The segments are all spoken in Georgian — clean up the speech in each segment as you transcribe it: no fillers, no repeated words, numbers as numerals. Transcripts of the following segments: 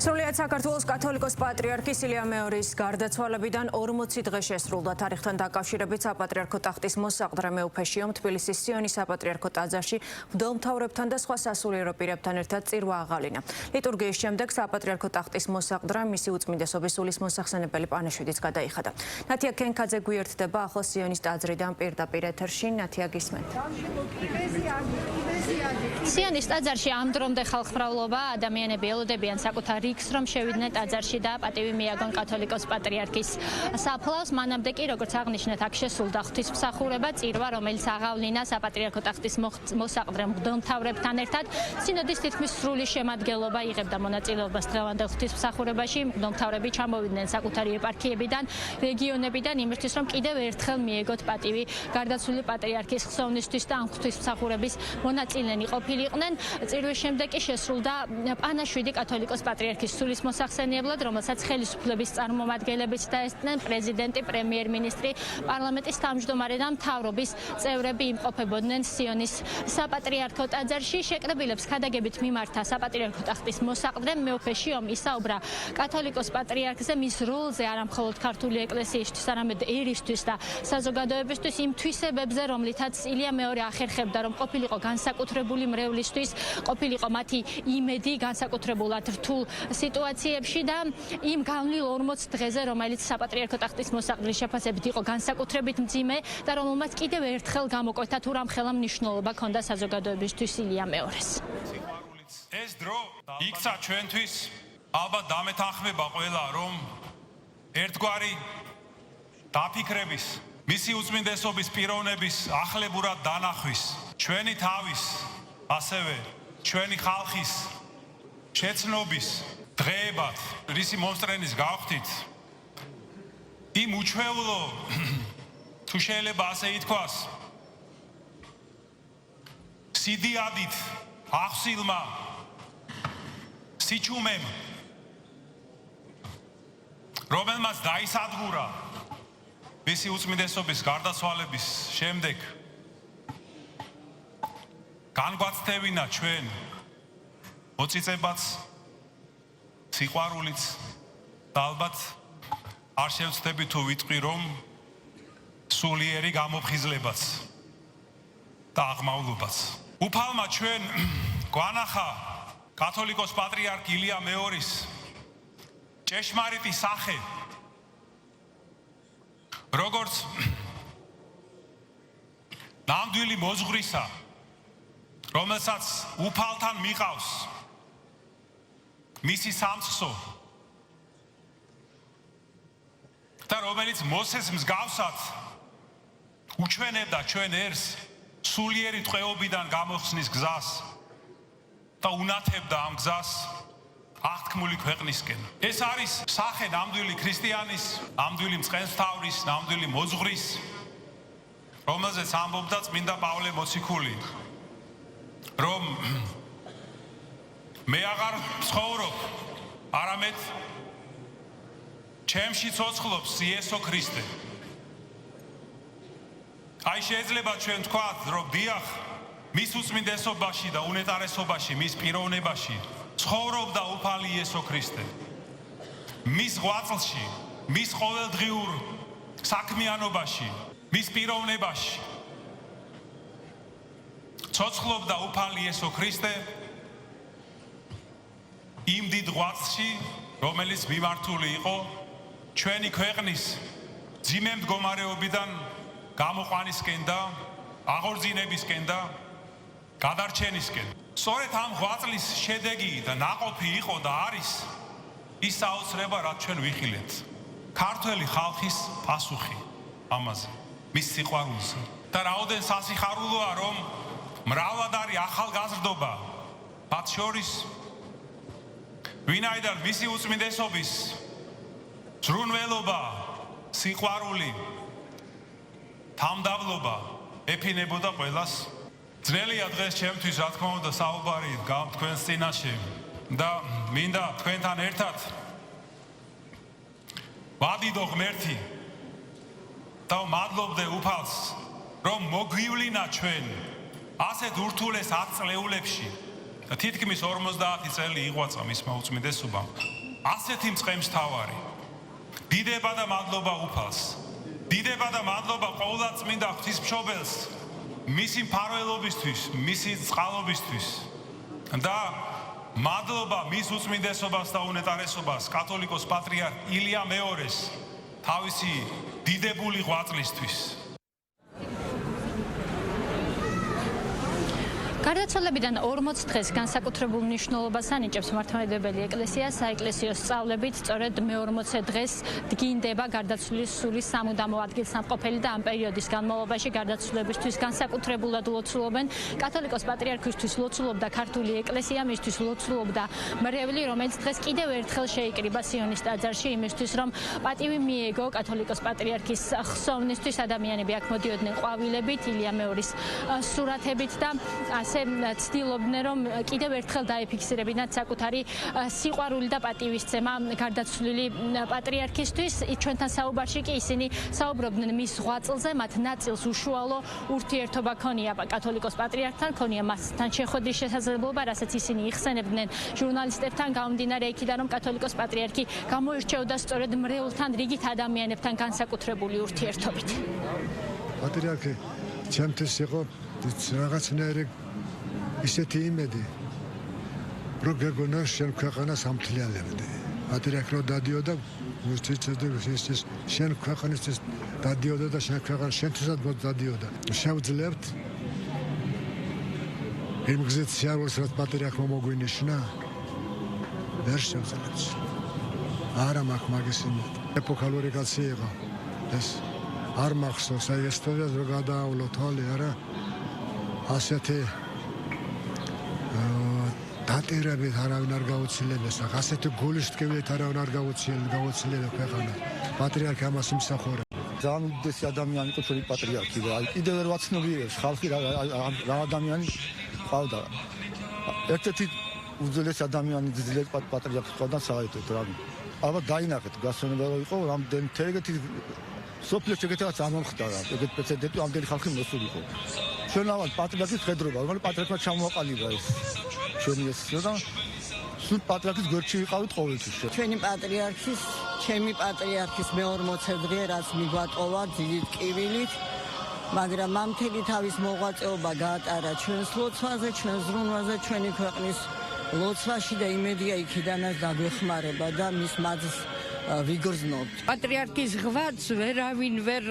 სრულიად საქართველოს კათოლიკოს პატრიარქის ილია მეორის გარდაცვალებიდან 40 დღე შესრულდა. თარიღთან დაკავშირებით საპატრიარქო ტახტის მოსაყდრე მეუფეშიომ თბილისის სიონის საპატრიარქო ტაძარში მღვდელმთავრებთან და სხვა სასულიერო პირებთან ერთად წირვა აღალინა. ლიტურგიის შემდეგ საპატრიარქო ტახტის მოსაყდრემ მისი უწმინდესობის სულის მოსახსენებელი პანაშვიდიც გადაიხადა. ნათია კენკაძე გვიერთდება ახლა სიონის ტაძრიდან პირდაპირ ეთერში. ნათია, გისმენთ. სიონის ტაძარში ამ დრომდე ხალხმრავლობა ადამიანები ელოდებიან საკუთარ რიგს, რომ შევიდნენ ტაძარში და პატივი მიაგონ კათოლიკოს პატრიარქის საფლავს. მანამდე კი, როგორც აღნიშნეთ, აქ შესრულდა ღვთისმსახურება, წირვა, რომელიც აღავლინა საპატრიარქო ტახტის მოსაყდრე მღვდელმთავრებთან ერთად. სინოდის თითქმის სრული შემადგენლობა იღებდა მონაწილეობას დღევანდელ ღვთისმსახურებაში. მღვდელმთავრები ჩამოვიდნენ საკუთარი ეპარქიებიდან, რეგიონებიდან, იმისთვის, რომ კიდევ ერთხელ მიეგოთ პატივი გარდაცვლილი პატრიარქის ხსოვნისთვის და ამ ღვთისმსახურების მონაწილენი ყოფილიყვნენ. წირვის შემდეგ კი შესრულდა პანაშვიდი კათოლიკოს პატრიარქის სულის მოსახსენიებლად, რომელსაც ხელისუფლების წარმომადგენლებიც დაესწრნენ პრეზიდენტი, პრემიერ-მინისტრი, პარლამენტის თავმჯდომარე და მთავრობის წევრები იმყოფებოდნენ სიონის საპატრიარქო ტაძარში. შეკრებილებს ქადაგებით მიმართა საპატრიარქო ტახტის მოსაყდრემ მეუფეშიომ ისაუბრა კათოლიკოს პატრიარქზე, მის როლზე არა მხოლოდ ქართული ეკლესიისთვის, არამედ ერისთვის და საზოგადოებისთვის, იმ თვისებებზე, რომლითაც ილია მეორე ახერხებდა, რომ ყოფილიყო განსაკუთრებული მრევლისთვის, ყოფილიყო მათი იმედი განსაკუთრებულად რთულ სიტუაციებში და იმ განვლილ 40 დღეზე, რომელიც საპატრიარქო ტახტის მოსაყდრის შეფასებით იყო განსაკუთრებით მძიმე და რომელმაც კიდევ ერთხელ გამოკვეთა თუ რა მხელა მნიშვნელობა ჰქონდა საზოგადოებისთვის ილია მეორეს. ეს დრო იქცა ჩვენთვის, ალბათ დამეთანხმება ყველა, რომ ერთგვარი დაფიქრების, მისი უწმინდესობის პიროვნების ახლებურად დანახვის, ჩვენი თავის, ასევე ჩვენი ხალხის შეცნობის დღეებად, რისი მომსწრენის გავხდით, იმ უჩვეულო, თუ შეიძლება ასე ითქვას, სიდიადით ახსილმა სიჩუმემ, რომელმაც დაისადგურა მისი უწმინდესობის გარდაცვალების შემდეგ, განგვაცდევინა ჩვენ მოწიწებაც, სიყვარულიც და ალბათ არ შევცდები თუ ვიტყვი, რომ სულიერი გამოფხიზლებაც და აღმავლობაც. უფალმა ჩვენ გვანახა კათოლიკოს პატრიარქ ილია მეორის ჭეშმარიტი სახე, როგორც ნამდვილი მოძღვრისა, რომელსაც უფალთან მიყავს მისი სამწყსო და რომელიც მოსეს მსგავსად უჩვენებდა ჩვენ ერს სულიერი ტყვეობიდან გამოხსნის გზას და უნათებდა ამ გზას აღთქმული ქვეყნისკენ. ეს არის სახე ნამდვილი ქრისტიანის, ნამდვილი მწყემსთავრის, ნამდვილი მოძღვრის, რომელზეც ამბობდა წმინდა პავლე მოციქული, რომ მე აღარ ცხოვრობ, არამედ ჩემში ცოცხლობს იესო ქრისტე. აი შეიძლება ჩვენ ვთქვათ, რომ დიახ, მის უწმინდესობაში და უნეტარესობაში, მის პიროვნებაში ცხოვრობდა უფალი იესო ქრისტე. მის ღვაწლში, მის ყოველდღიურ საქმიანობაში, მის პიროვნებაში ცოცხლობდა უფალი იესო ქრისტე იმ დიდ ღვაწლში, რომელიც მიმართული იყო ჩვენი ქვეყნის ძიმე მდგომარეობიდან გამოყვანისკენ და აღორძინებისკენ და გადარჩენისკენ. სწორედ ამ ღვაწლის შედეგი და ნაყოფი იყო და არის ის საოცრება, რაც ჩვენ ვიხილეთ. ქართველი ხალხის პასუხი ამაზე, მის სიყვარულზე. და რაოდენ სასიხარულოა, რომ მრავლად არის ახალგაზრდობა, მათ შორის ვინაიდან მისი უწმინდესობის ზრუნველობა, სიყვარული, თამდავლობა ეფინებოდა ყველას. ძნელია დღეს ჩემთვის, რა თქმა უნდა, საუბარი თქვენს წინაშე და მინდა თქვენთან ერთად ვადიდო ღმერთი და ვმადლობდე უფალს, რომ მოგვივლინა ჩვენ ასეთ ურთულეს ათწლეულებში და თითქმის 50 წელი იღვაცა მისმა უწმინდესობამ. ასეთი მწყემს თავარი. დიდება და მადლობა უფალს. დიდება და მადლობა ყოვლადწმინდა ღვთისმშობელს მისი მფარველობისთვის, მისი წყალობისთვის. და მადლობა მის უწმინდესობას და უნეტარესობას კათოლიკოს პატრიარქ ილია მეორეს თავისი დიდებული ღვაწლისთვის. გარდაცვალებიდან 40 დღეს განსაკუთრებულ მნიშვნელობას ანიჭებს მართლმადიდებელი ეკლესია საეკლესიო სწავლებით, სწორედ მე-40 დღეს დგინდება გარდაცვლილის სულის სამუდამო ადგილსამყოფელი და ამ პერიოდის განმავლობაში გარდაცვლებისთვის განსაკუთრებულად ლოცულობენ. კათოლიკოს პატრიარქისთვის ლოცულობდა ქართული ეკლესია, მისთვის ლოცულობდა მრევლი, რომელიც დღეს კიდევ ერთხელ შეიკრიბა სიონის ტაძარში იმისთვის, რომ პატივი მიეგო კათოლიკოს პატრიარქის ხსოვნისთვის. ადამიანები აქ მოდიოდნენ ყვავილებით, ილია მეორის სურათებით და ცდილობდნენ, რომ კიდევ ერთხელ დაეფიქსირებინათ საკუთარი სიყვარული და პატივისცემა გარდაცვლილი პატრიარქისთვის. ჩვენთან საუბარში კი ისინი საუბრობდნენ მის ღვაწლზე, მათ ნაწილს უშუალო ურთიერთობა ქონია კათოლიკოს პატრიარქთან, ქონია მასთან შეხვედრის შესაძლებლობა, რასაც ისინი იხსენებდნენ ჟურნალისტებთან, გამომდინარე იქიდან, რომ კათოლიკოს პატრიარქი გამოირჩეოდა სწორედ მრევლთან, რიგით ადამიანებთან განსაკუთრებული ურთიერთობით. პატრიარქი ჩემთვის იყო რაღაცნაირი ისეთი იმედი, რომ გეგონა შენ ქვეყანას ამთლიანებდი. პატრიარქი რო დადიოდა, შენ ქვეყანისთვის დადიოდა და შენ ქვეყანა შენთვისაც დადიოდა. შევძლებთ იმ გზით სიარულს, რაც პატრიარქმა მოგვინიშნა, ვერ შევძლებთ. არა მაქვს მაგის იმედი. ეპოქალური კაცი იყო ეს. არ მახსოვს, აი ისტორიას რო გადაავლო თვალე, არა ასეთი დატირებით არავინ არ გაუცილებდეს, ასეთი გულის ტკივით არავინ არ გაუცილება ქვეყანა. პატრიარქი ამას იმსახურა. ძალიან უდიდესი ადამიანი იყო ჩვენი პატრიარქი და აი კიდევ ვერ ვაცნობიერებს ხალხი რა ადამიანი ყავდა. ერთ-ერთი უძველესი ადამიანი ძლიერ პატრიარქს ყავდა საერთოდ რა. ალბათ დაინახეთ გასვენებელო იყო რამდენი თეგეთი სოფლიო შეგეთაც არ მომხდარა. ეგეთ პრეცედენტი ამდენი ხალხი მოსულიყო. ჩვენ ავარ პატრიარქის ხედრობა, რომელიც პატრიარქმა ჩამოაყალიბა ეს ჩვენი ეს და სულ პატრიარქის გვერდში ვიყავით ყოველთვის. ჩვენი პატრიარქის, ჩემი პატრიარქის მე-40 დღე რაც მიგვატყოვა ძილით ტკივილით, მაგრამ ამ მთელი თავის მოღვაწეობა გაატარა ჩვენს ლოცვაზე, ჩვენს ზრუნვაზე, ჩვენი ქვეყნის ლოცვაში და იმედია იქიდანაც დაგვეხმარება და მის მაძს ვიგრძნობთ. პატრიარქის ღვაწლს ვერავინ ვერ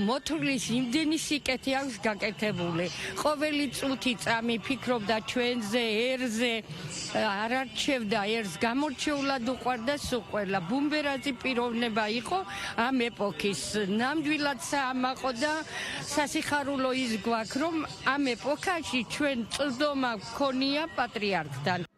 მოთვლის, იმდენი სიკეთე აქვს გაკეთებული. ყოველი წუთი წამი ფიქრობდა ჩვენზე, ერზე, არ არჩევდა ერს, გამორჩეულად უყვარდა სუყველა. ბუმბერაძი პიროვნება იყო ამ ეპოქის. ნამდვილად საამაყო და სასიხარულო ის გვაქვს, რომ ამ ეპოქაში ჩვენ წვდომა გქონია პატრიარქთან.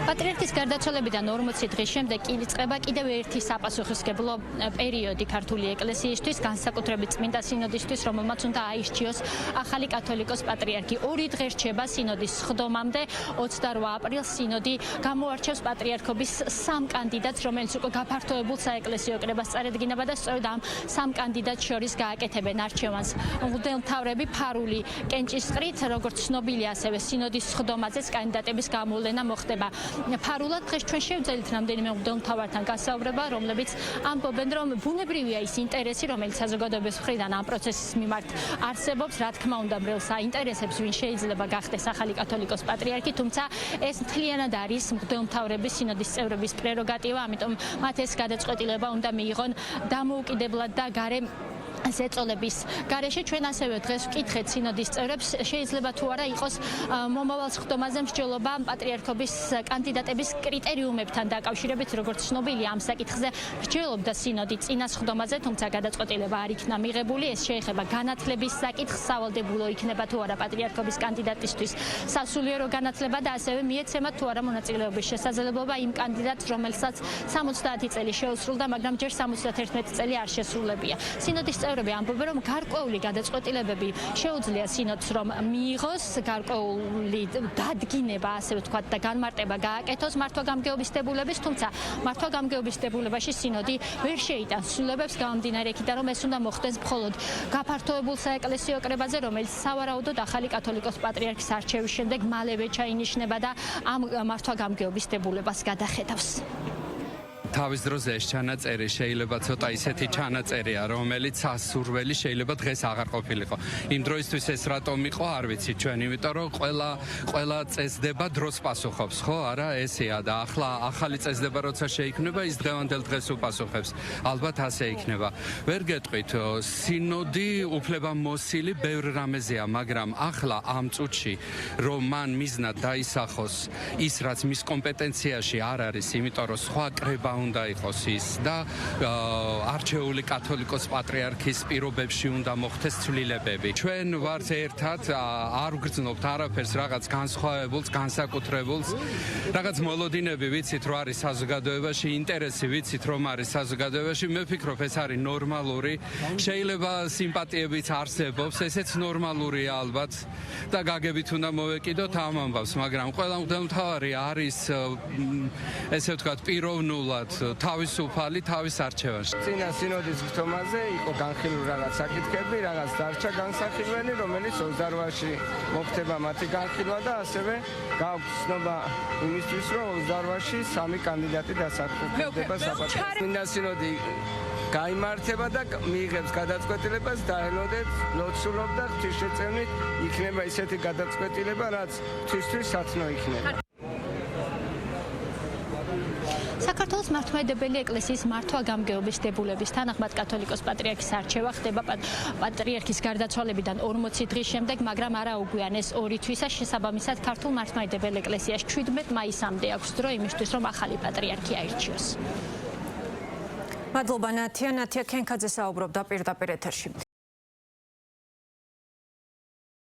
პატრიარქის გარდაცვალებიდან 40 დღის შემდეგ იწყება კიდევ ერთი საპასუხისმგებლო პერიოდი ქართული ეკლესიისთვის, განსაკუთრებით წმინდა სინოდისთვის, რომელმაც უნდა აირჩიოს ახალი კათოლიკოს პატრიარქი. 2 დღე რჩება სინოდის სხდომამდე, 28 აპრილს სინოდი გამოარჩევს პატრიარქობის 3 კანდიდატს, რომელიც უკვე გაფართოებულ საეკლესიო კრებას წარედგინება და სწორედ ამ 3 კანდიდატს შორის გააკეთებენ არჩევანს მღვდელმთავრები ფარული კენჭისყრით, როგორც ცნობილია, ასევე სინოდის სხდომაზეც კანდიდატების გამოვლენა მოხდება. ფარულად დღეს ჩვენ შევძელით რამდენიმე მღვდელმთავართან გასაუბრება, რომლებიც ამბობენ, რომ ბუნებრივია ის ინტერესი, რომელიც საზოგადოების მხრიდან ამ პროცესის მიმართ არსებობს, რა თქმა უნდა, მრევლს აინტერესებს, ვინ შეიძლება გახდეს ახალი კათოლიკოს პატრიარქი, თუმცა ეს მთლიანად არის მღვდელმთავრების სინოდის წევრების პრეროგატივა, ამიტომ მათ ეს გადაწყვეტილება უნდა მიიღონ დამოუკიდებლად და გარე ზეწოლების გარეშე. ჩვენ ასევე დღეს ვკითხეთ სინოდის წევრებს, შეიძლება თუ არა იყოს მომავალ სხდომაზე მსჯელობა პატრიარქობის კანდიდატების კრიტერიუმებთან დაკავშირებით, როგორც ცნობილია ამ საკითხზე მსჯელობდა სინოდი წინა სხდომაზე, თუმცა გადაწყვეტილება არ იქნა მიღებული. ეს შეეხება განათლების საკითხს, სავალდებულო იქნება თუ არა პატრიარქობის კანდიდატისთვის სასულიერო განათლება და ასევე მიეცემა თუ არა მონაწილეობის შესაძლებლობა იმ კანდიდატს, რომელსაც 70 წელი შეუსრულდა, მაგრამ ჯერ 71 წელი არ შესრულებია. სინოდის მეთაურები ამბობენ, რომ გარკვეული გადაწყვეტილებები შეუძლია სინოდს რომ მიიღოს, გარკვეული დადგინება, ასე ვთქვათ, და განმარტება გააკეთოს მართვა-გამგეობის დებულების, თუმცა მართვა-გამგეობის დებულებაში სინოდი ვერ შეიტანს ცვლილებებს გამომდინარე იქიდან, რომ ეს უნდა მოხდეს მხოლოდ გაფართოებულ საეკლესიო კრებაზე, რომელიც სავარაუდოდ ახალი კათოლიკოს პატრიარქის არჩევის შემდეგ მალევე ჩაინიშნება და ამ მართვა-გამგეობის დებულებას გადახედავს. თავის დროზე ეს ჩანაწერი შეიძლება ცოტა ისეთი ჩანაწერია, რომელიც სასურველი შეიძლება დღეს აღარ ყოფილიყო. იმ დროისთვის ეს რატომ იყო, არ ვიცი ჩვენ, იმიტომ რომ ყველა წესდება დროს პასუხობს, ხო? არა, ესეა და ახლა ახალი წესდება როცა შეიქმნება, ის დღევანდელ დღეს უპასუხებს. ალბათ ასე იქნება. ვერ გეტყვით, სინოდი უფლებამოსილი ბევრ რამეზეა, მაგრამ ახლა ამ წუთში რომ მან მიზნად დაისახოს ის, რაც მის კომპეტენციაში არ არის, იმიტომ რომ სხვა კრება უნდა იყოს ის და არჩეული კათოლიკოს პატრიარქის პირობებში უნდა მოხდეს ცვლილებები. ჩვენ ვართ ერთად, არ ვგრძნობთ არაფერს, რაღაც განსხვავებულს, განსაკუთრებულს, რაღაც მოლოდინები ვიცით, რომ არის საზოგადოებაში, ინტერესი ვიცით, რომ არის საზოგადოებაში, მე ვფიქრობ, ეს არის ნორმალური. შეიძლება სიმპათიებიც არსებობს, ესეც ნორმალურია ალბათ და გაგებით უნდა მოვეკიდოთ ამ ამბავს, მაგრამ ყველა მღვდელმთავარი არის ესე ვთქვათ, პიროვნულად თავისუფალი თავის არჩევანში. წინა სინოდის გრძნობაზე იყო განხილული რაღაც საკითხები, რაღაც დარჩა განსახილველი, რომელიც 28-ში მოხდება მათი განხილვა და ასევე გააქვს ცნობა იმისთვის, რომ 28-ში 3 კანდიდატი დასახელდება საპატრიარქოს. წინა სინოდი გაიმართება და მიიღებს გადაწყვეტილებას და ელოდებს ლოცულობ და ღვთისშეწევნით იქნება ისეთი გადაწყვეტილება, რაც ღვთისთვის სათნო იქნება. საქართველოს მართლმადიდებელი ეკლესიის მართვა-გამგეობის დებულების თანახმად კათოლიკოს პატრიარქის არჩევა ხდება პატრიარქის გარდაცვალებიდან 40 დღის შემდეგ, მაგრამ არა უგვიან ეს 2 თვისა შესაბამისად ქართულ მართლმადიდებელ ეკლესიაში 17 მაისამდე აქვს დრო იმისთვის, რომ ახალი პატრიარქი აირჩიოს. მადლობა ნათია, ქენქაძე საუბრობდა პირდაპირ ეთერში.